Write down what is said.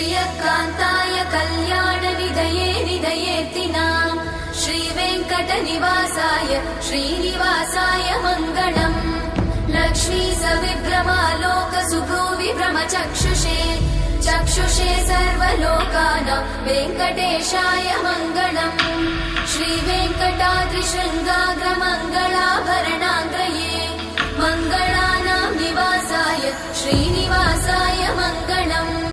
श्रियकान्ताय कल्याणनिधये निधयेऽर्तिनाम् श्रीवेङ्कटनिवासाय श्रीनिवासाय मङ्गलम् लक्ष्मी सविभ्रमालोकसुभ्रूविभ्रमचक्षुषे चक्षुषे सर्वलोकानां वेङ्कटेशाय मङ्गलम् श्रीवेङ्कटाद्रिशृङ्गाग्र